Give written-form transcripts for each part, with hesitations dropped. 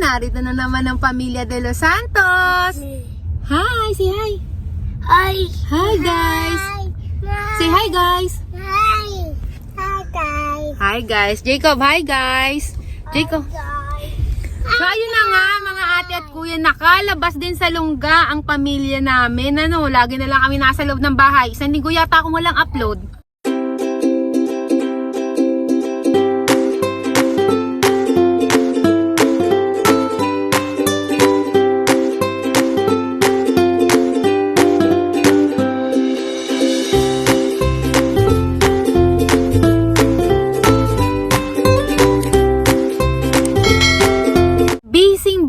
narito na naman ang pamilya De Los Santos. Hi, say hi. Hi. Hi guys. Say hi guys. Hi. Hi guys. Hi guys. Jacob, hi guys. Jacob. So ayun na nga mga ate at kuya, nakalabas din sa lungga ang pamilya namin. Ano, lagi na lang kami nasa loob ng bahay. Isang linggo yata akong walang upload.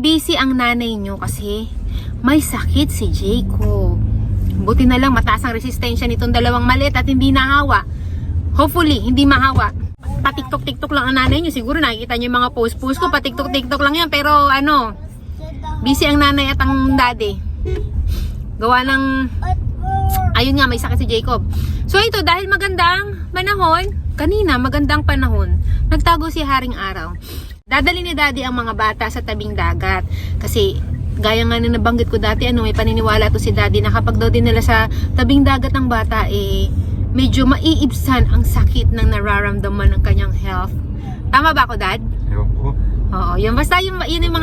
Busy ang nanay nyo kasi may sakit si Jacob. Buti na lang mataas ang resistensya nitong dalawang maliit at hindi nahawa. Hopefully, hindi mahawa. Patiktok-tiktok lang ang nanay nyo. Siguro nakikita nyo yung mga post-post ko. Patiktok-tiktok lang yan. Pero ano, busy ang nanay at ang daddy. Gawa ng... Ayun nga, may sakit si Jacob. So ito, dahil magandang panahon, kanina magandang panahon, nagtago si Haring Araw. Dadali ni daddy ang mga bata sa tabing dagat. Kasi, gaya nga na nabanggit ko dati, may paniniwala to si daddy na kapag daw dinala sa tabing dagat ng bata, medyo maiibsan ang sakit ng nararamdaman ng kanyang health. Tama ba ako, dad? Ewan ko. Oo, yun. Basta yun yung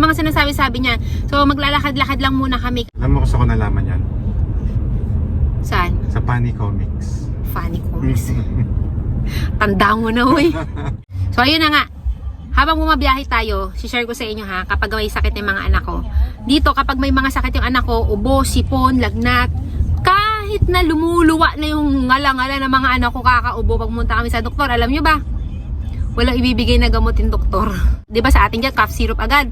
mga sinasabi-sabi niya. So, maglalakad-lakad lang muna kami. Alam mo kung saan ko nalaman yan? Saan? Sa Funny Comics. Funny Comics. Tanda mo na, uy. So, ayun na nga. Habang bumabiyahe tayo, share ko sa inyo ha, kapag may sakit yung mga anak ko. Dito, kapag may mga sakit yung anak ko, ubo, sipon, lagnat, kahit na lumuluwa na yung ngala-ngala ng mga anak ko kakaubo pag pumunta kami sa doktor, alam nyo ba? Walang ibibigay na gamot yung doktor. Diba sa atin dyan, cough syrup agad.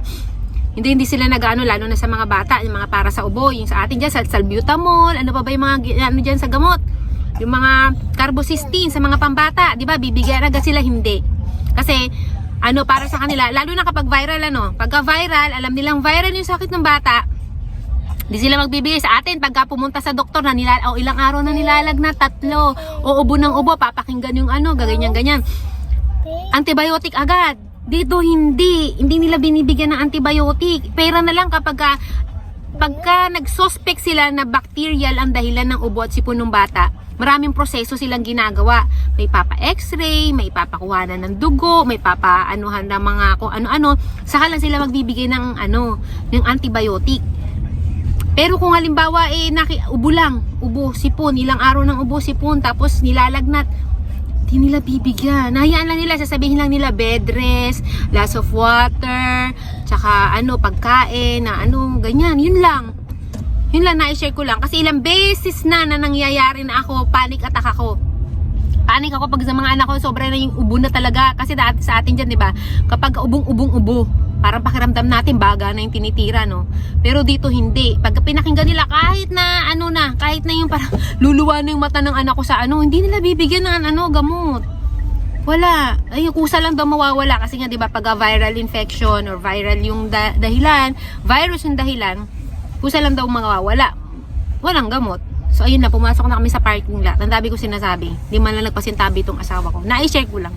Hindi sila nag-ano, lalo na sa mga bata, yung mga para sa ubo. Yung sa atin dyan, salbutamol, ano pa ba yung mga ano dyan sa gamot? Yung mga carbocysteine sa mga pambata, diba? Bibigyan agad sila, hindi. Kasi, para sa kanila, lalo na kapag viral, pagka viral, alam nilang viral yung sakit ng bata, hindi sila magbibigay sa atin. Pagka pumunta sa doktor na ilang araw na nilalag 3, o ubo ng ubo, papakinggan yung gaganyan-ganyan. Antibiotic agad. Dito hindi nila binibigyan ng antibiotic. Pera na lang pagka nag-suspect sila na bacterial ang dahilan ng ubo at sipon ng bata. Maraming proseso silang ginagawa. May papa-x-ray, may papakuhanan ng dugo, may papaanuhan ng mga kung ano-ano. Saka lang sila magbibigay ng ng antibiotic. Pero kung halimbawa ubo lang, ubo, sipon, ilang araw ng ubo, sipon, tapos nilalagnat, di nila bibigyan. Nahayaan lang nila, sasabihin lang nila bed rest, loss of water, tsaka pagkain, ganyan, yun lang. Yun lang, na-share ko lang. Kasi ilang beses na nangyayari na ako, panic attack ako. Panic ako pag sa mga anak ko, sobra na yung ubo na talaga. Kasi dati sa atin dyan, di ba? Kapag ubong-ubo, parang pakiramdam natin, baga na yung tinitira, no? Pero dito hindi. Pag pinakinggan nila, kahit na kahit na yung parang luluwa na yung mata ng anak ko sa hindi nila bibigyan ng gamot. Wala. Ay, kusa lang daw mawawala. Kasi nga, di ba, pag viral infection or viral yung dahilan, virus yung dahilan, kusa lang daw mawawala. Walang gamot. So, ayun na, pumasok na kami sa parking lot. Ang dami ko sinasabi. Di man lang nagpasintabi itong asawa ko. Na-share ko lang.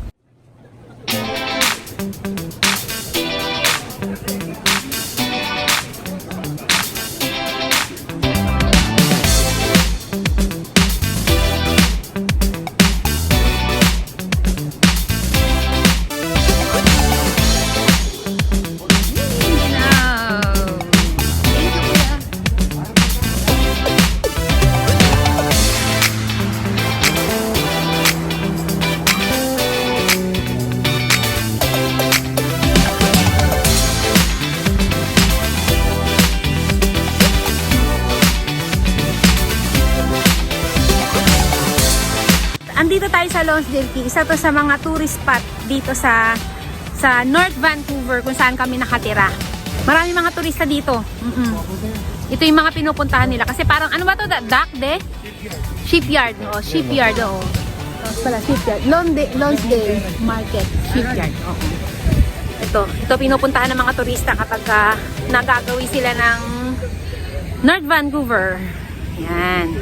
Andito tayo sa Lonsdale Key. Isa to sa mga tourist spot dito sa North Vancouver kung saan kami nakatira. Marami mga turista dito. Ito yung mga pinupuntahan nila. Kasi parang, ano ba to? Dock de? Shipyard. Shipyard. Pala, shipyard. Lonsdale Market. Shipyard. Ito pinupuntahan ng mga turista kapag nagagawi sila ng North Vancouver. Yan.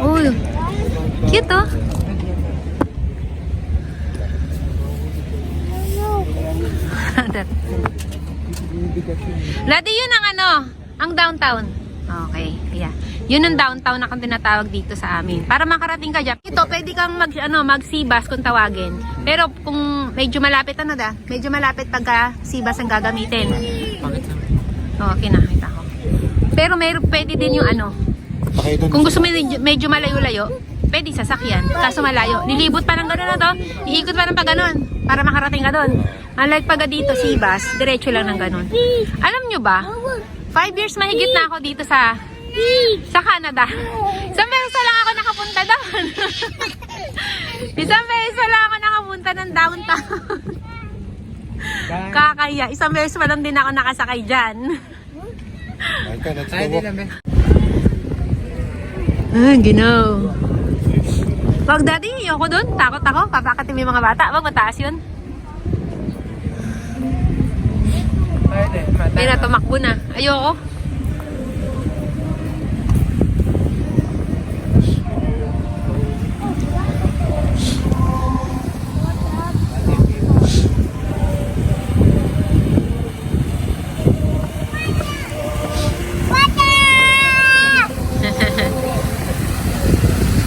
Uy, cute oh. Ladi, yun ang ano, ang downtown. Okay, yeah. Yun ang downtown na kung tinatawag dito sa amin. Para makarating ka dyan. Ito, pwede kang mag-C-bus kung tawagin. Pero kung medyo malapit, medyo malapit pagka C-bus ang gagamitin. Okay, nakita ko. Pero pwede din yung kung gusto mo medyo malayo-layo, pwede sasakyan. Kaso malayo. Nilibot pa ng gano'n na to. Iikot pa ng pa gano'n para makarating ka doon. Unlike pag dito C-bus, diretso lang ng gano'n. Alam nyo ba, 5 years mahigit na ako dito sa Canada. Isang beses lang ako nakapunta doon. Isang beses lang ako nakapunta ng downtown. Kakaya. Isang beses pa lang din ako nakasakay dyan. Ginaw. Wag, daddy, ayoko doon. Takot ako. Papakatin mo yung mga bata. Wag, mataas yun. Hindi na, tumakbo na. Ayoko.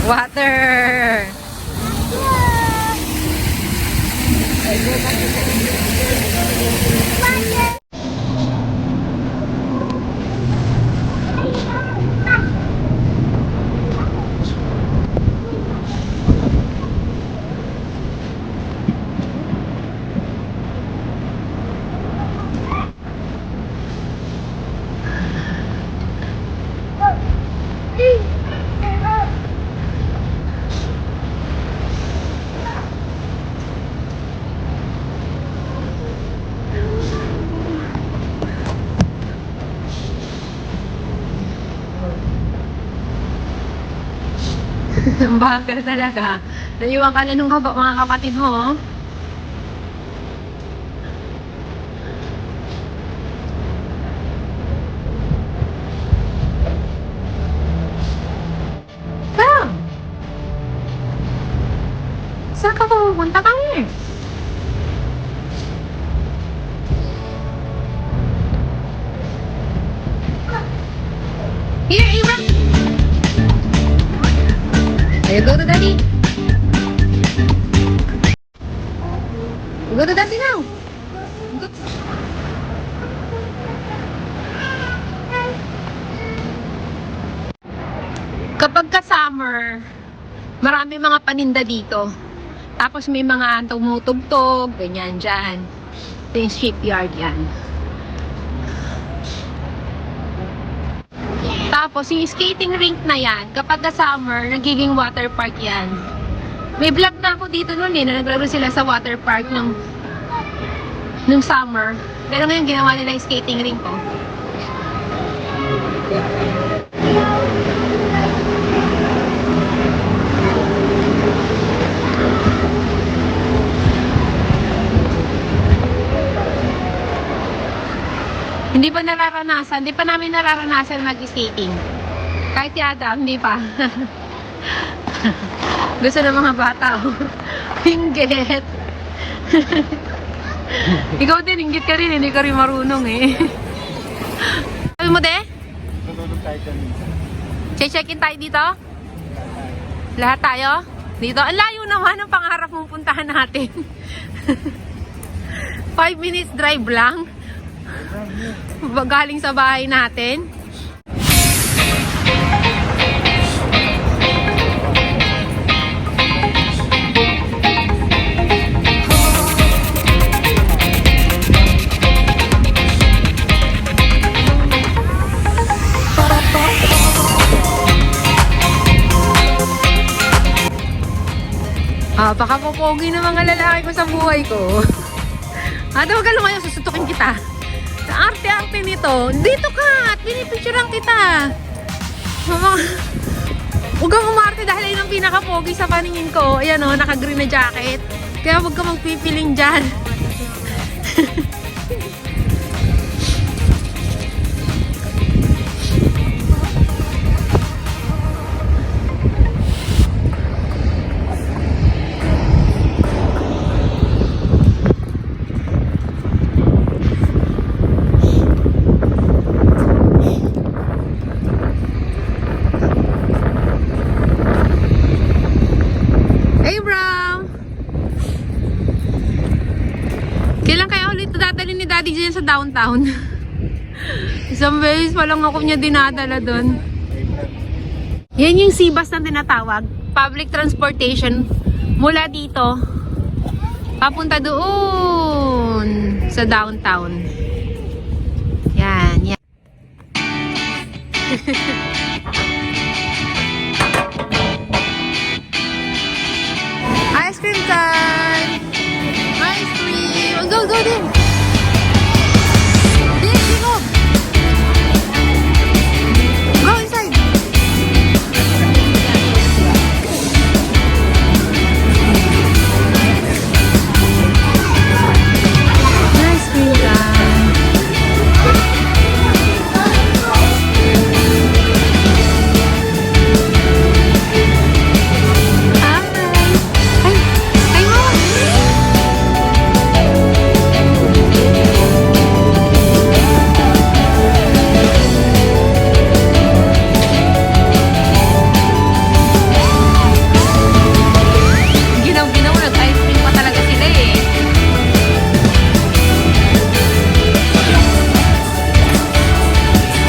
Water! Ang bagal talaga. Naiwan ka na nung mga kapatid mo. Bam! Saan ka pupunta kami? Here, Ira! You go to daddy. You go to daddy now. Kapag ka summer, marami mga paninda dito. Tapos may mga tumutugtog, ganyan dyan. Ito yung shipyard yan. Tapos, yung skating rink na yan, kapag na summer, nagiging water park yan. May vlog na ako dito noon na naglaro sila sa water park nung summer. Pero ngayon, ginawa nila yung skating rink ko. Hindi pa namin nararanasan mag-skating. Kahit yata, hindi pa. Gusto ng mga bata, oh. Inggit. Ikaw din, inggit ka rin, hindi ka rin marunong eh. Sabi mo, de? Check-in tayo dito? Lahat tayo? Dito? Ang layo naman ang pangarap mong puntahan natin. 5 minutes drive lang. Galing sa bahay natin. Pakapopogi ng mga lalaki ko sa buhay ko. Huwag ka lumayo, susutukin kita. Sa arte-arte nito, dito ka at pinipicturean kita. Huwag kang umarte dahil ayun ang pinaka-pogi sa paningin ko. Ayan o, naka-green na jacket. Kaya huwag ka magpipiling dyan. daddy dyan sa downtown. Isang beses pa lang ako niya dinadala doon. Yan yung Sibas na tinatawag. Public transportation mula dito papunta doon sa downtown. Yan, yan. Ice cream time! Ice cream! Go, go din! Din, go! Go inside! Ice cream time! Ginaw-ginaw, nag-ice cream pa talaga sila eh.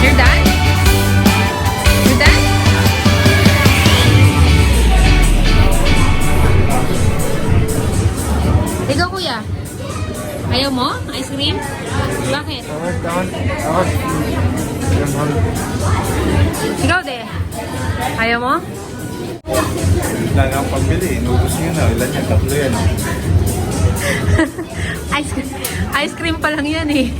You're done? You're done? Ikaw kuya, ayaw mo? Ice cream? Bakit? Ikaw de? Ayaw mo? Wala nga ang pagbili. Inubos nyo na. Ilan yan? Tatlo yan. Ice cream pa lang yan eh.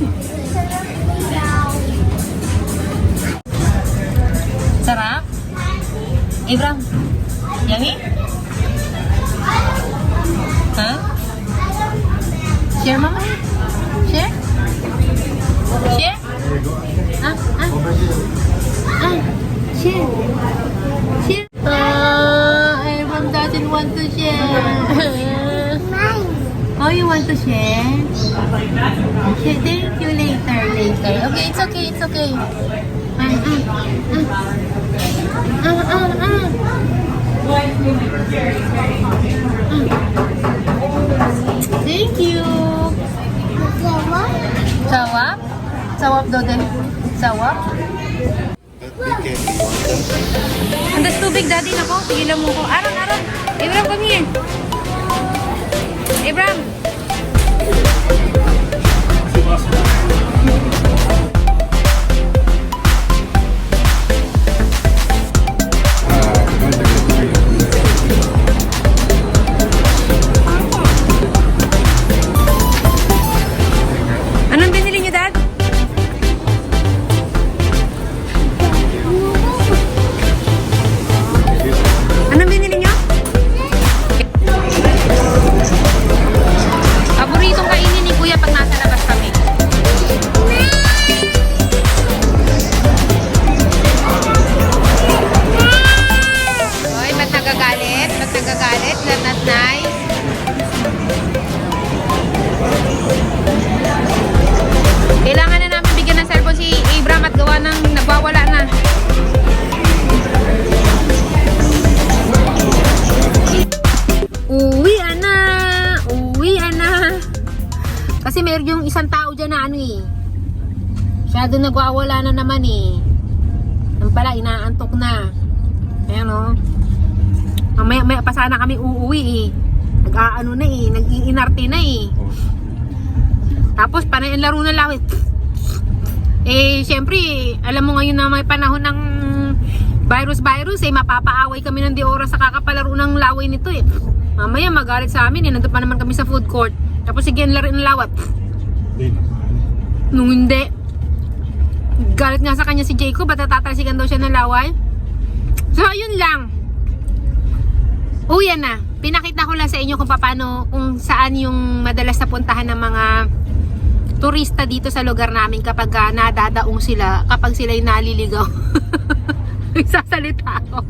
Sarap? Abraham, yummy? Ha? Share mama? Share? Share? Ah, ah. Ah, share. Share. Abraham doesn't want to share. Mine. Oh, you want to share? Okay, thank you later. Okay, it's okay, it's okay. Thank you. Gawa. Sawap? Sawap daw din. Sawap? Andas tubig, daddy. Nako, pigilan mo ko. Aron. Abraham, come here. Abraham. Anong binili niyo, Dad? Anong binili niyo? Paboritong kainin ni Kuya pag nasa labas kami. Hoy, ba't nagagalit? Ba't nagagalit? Not nice. Kailangan na namin bigyan ng cellphone si Abraham at gawa ng nagwawala na. Uwian na. Kasi meron yung isang tao dyan na ano eh. Masyado nagwawala na naman eh. Ang pala, inaantok na. Ayan o. Mamaya pa sana kami uuwi eh. Nag-aano na eh. Nag-iinarte na eh. Tapos panay ang laro na lawit. Eh, syempre, alam mo ngayon na may panahon ng virus, eh, mapapaaway kami ng di oras sa kakapalaro ng laway nito eh. Mamaya magalit sa amin eh, nandun pa naman kami sa food court. Tapos sige, ang laro ng lawat. Nung hindi, galit nga sa kanya si Jacob, at tatalsikan daw siya ng laway. So, ayun lang. Yan na. Pinakita ko lang sa inyo kung paano, kung saan yung madalas na puntahan ng mga turista dito sa lugar namin kapag nadadaong sila, kapag sila'y naliligaw. Nagsasalita ako.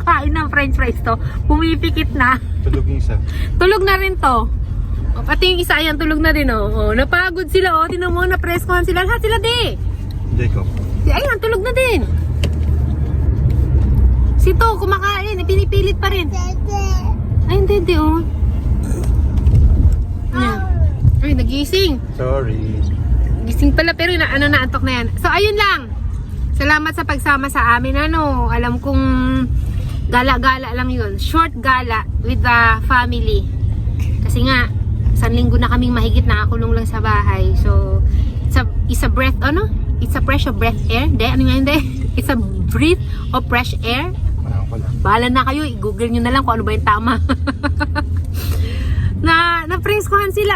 Kain ng french fries to. Pumipikit na. Tulog yung isa. Tulog na rin to. Pati yung isa yan, tulog na din oh. Napagod sila oh. Tinan mo, na-presscon sila. Lahat sila di. Jacob. Ayan, tulog na din. Si to, kumakain. Pinipilit pa rin. Dede. Ay, hindi oh. Ayan. Ay, nagising. Sorry. Gising pala pero naantok na yan. So ayun lang. Salamat sa pagsama sa amin. Alam kong gala-gala lang yun. Short gala with the family. Kasi nga, 1 linggo na kaming mahigit nakakulong lang sa bahay. So, it's a breath, It's a fresh of breath air. It's a breath of fresh air. Bahala na kayo, i-google nyo na lang kung ano ba yung tama. na-preskuhan sila,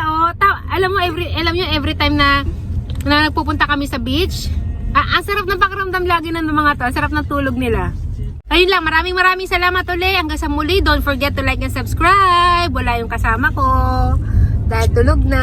alam mo, every time na nagpupunta kami sa beach, ang sarap ng pakiramdam lagi ng mga to. Ang sarap ng tulog nila. Ayun lang, maraming salamat ulit. Hanggang sa muli, don't forget to like and subscribe. Wala yung kasama ko dahil tulog na.